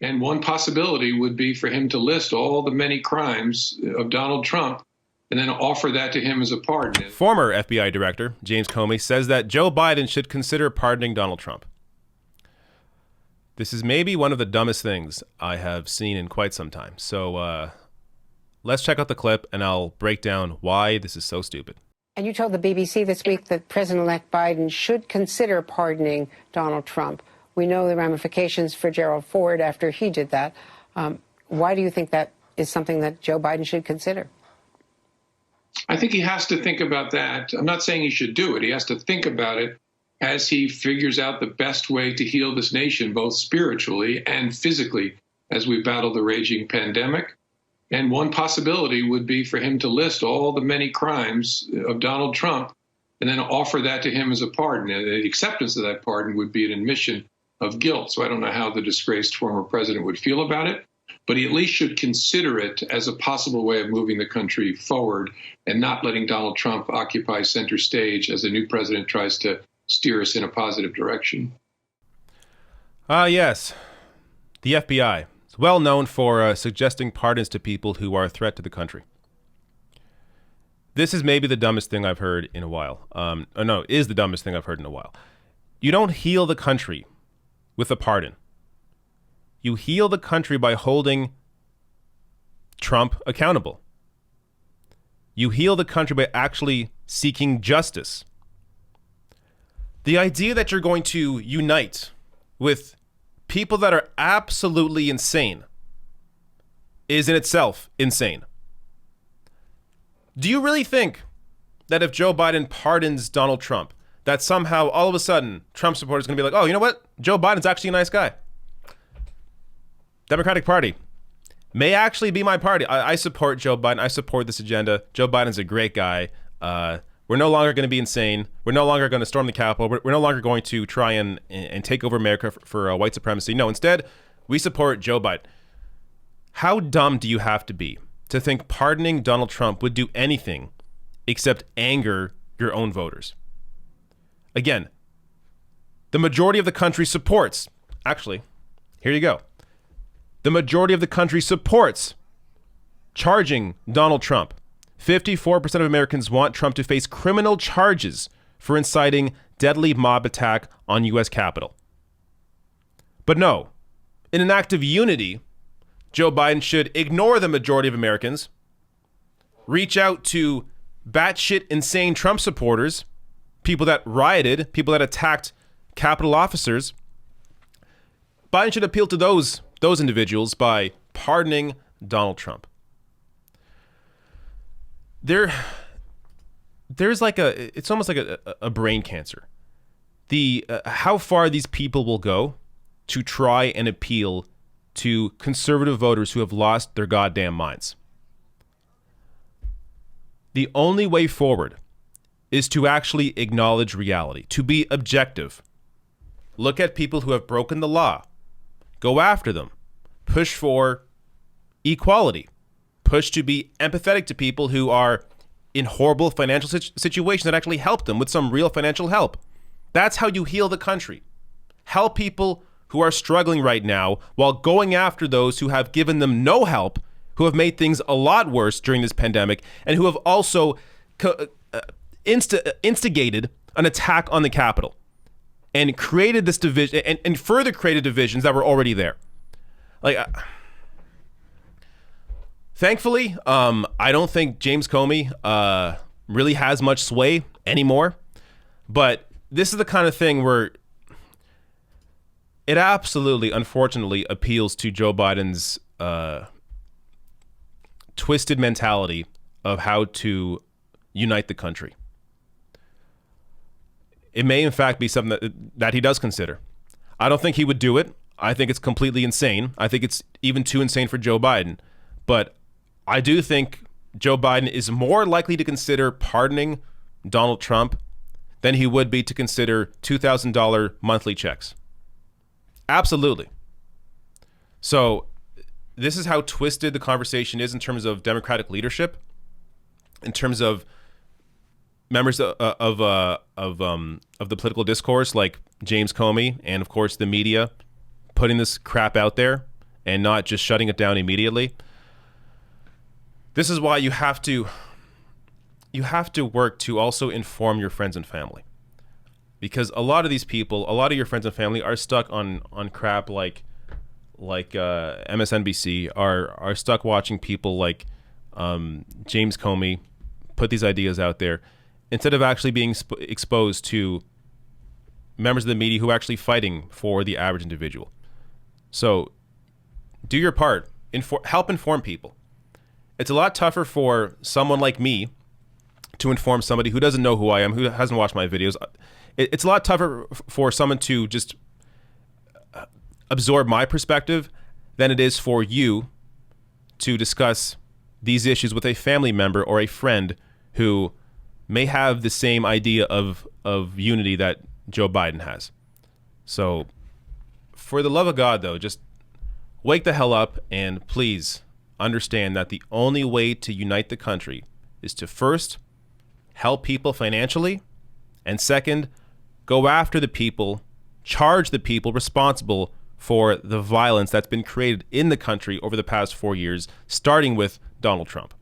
And one possibility would be for him to list all the many crimes of Donald Trump and then offer that to him as a pardon. Former FBI Director James Comey says that Joe Biden should consider pardoning Donald Trump. This is maybe one of the dumbest things I have seen in quite some time. So let's check out the clip and I'll break down why this is so stupid. And you told the BBC this week that President-elect Biden should consider pardoning Donald Trump. We know the ramifications for Gerald Ford after he did that. Why do you think that is something that Joe Biden should consider? I think he has to think about that. I'm not saying he should do it. He has to think about it as he figures out the best way to heal this nation, both spiritually and physically, as we battle the raging pandemic. And one possibility would be for him to list all the many crimes of Donald Trump and then offer that to him as a pardon. And the acceptance of that pardon would be an admission of guilt. So I don't know how the disgraced former president would feel about it, but he at least should consider it as a possible way of moving the country forward and not letting Donald Trump occupy center stage as the new president tries to steer us in a positive direction. Yes, the FBI. It's well known for suggesting pardons to people who are a threat to the country. This is maybe the dumbest thing I've heard in a while. Is the dumbest thing I've heard in a while. You don't heal the country with a pardon. You heal the country by holding Trump accountable. You heal the country by actually seeking justice. The idea that you're going to unite with people that are absolutely insane is in itself insane. Do you really think that if Joe Biden pardons Donald Trump, that somehow all of a sudden Trump supporters are going to be like, oh, you know what? Joe Biden's actually a nice guy. Democratic Party may actually be my party. I support Joe Biden. I support this agenda. Joe Biden's a great guy. We're no longer going to be insane. We're no longer going to storm the Capitol. We're no longer going to try and take over America for white supremacy. No, instead, we support Joe Biden. How dumb do you have to be to think pardoning Donald Trump would do anything except anger your own voters? Again, the majority of the country supports. Actually, here you go. The majority of the country supports charging Donald Trump. 54% of Americans want Trump to face criminal charges for inciting deadly mob attack on U.S. Capitol. But no, in an act of unity, Joe Biden should ignore the majority of Americans, reach out to batshit insane Trump supporters, people that rioted, people that attacked Capitol officers. Biden should appeal to those individuals by pardoning Donald Trump. There's like it's almost like a brain cancer. How far these people will go to try and appeal to conservative voters who have lost their goddamn minds. The only way forward is to actually acknowledge reality, to be objective. Look at people who have broken the law. Go after them. Push for equality. Push to be empathetic to people who are in horrible financial situations that actually help them with some real financial help. That's how you heal the country. Help people who are struggling right now while going after those who have given them no help, who have made things a lot worse during this pandemic, and who have also instigated an attack on the Capitol and created this division and further created divisions that were already there. Thankfully, I don't think James Comey really has much sway anymore. But this is the kind of thing where it absolutely, unfortunately, appeals to Joe Biden's twisted mentality of how to unite the country. It may, in fact, be something that he does consider. I don't think he would do it. I think it's completely insane. I think it's even too insane for Joe Biden. But I do think Joe Biden is more likely to consider pardoning Donald Trump than he would be to consider $2,000 monthly checks. Absolutely. So this is how twisted the conversation is in terms of Democratic leadership, in terms of members of the political discourse like James Comey and, of course, the media putting this crap out there and not just shutting it down immediately. This is why you have to work to also inform your friends and family. Because a lot of these people, a lot of your friends and family are stuck on crap like MSNBC, are stuck watching people like James Comey put these ideas out there, instead of actually being exposed to members of the media who are actually fighting for the average individual. So do your part. Help inform people. It's a lot tougher for someone like me to inform somebody who doesn't know who I am, who hasn't watched my videos. It's a lot tougher for someone to just absorb my perspective than it is for you to discuss these issues with a family member or a friend who may have the same idea of unity that Joe Biden has. So for the love of God, though, just wake the hell up and please understand that the only way to unite the country is to first help people financially, and second, go after the people, charge the people responsible for the violence that's been created in the country over the past 4 years, starting with Donald Trump.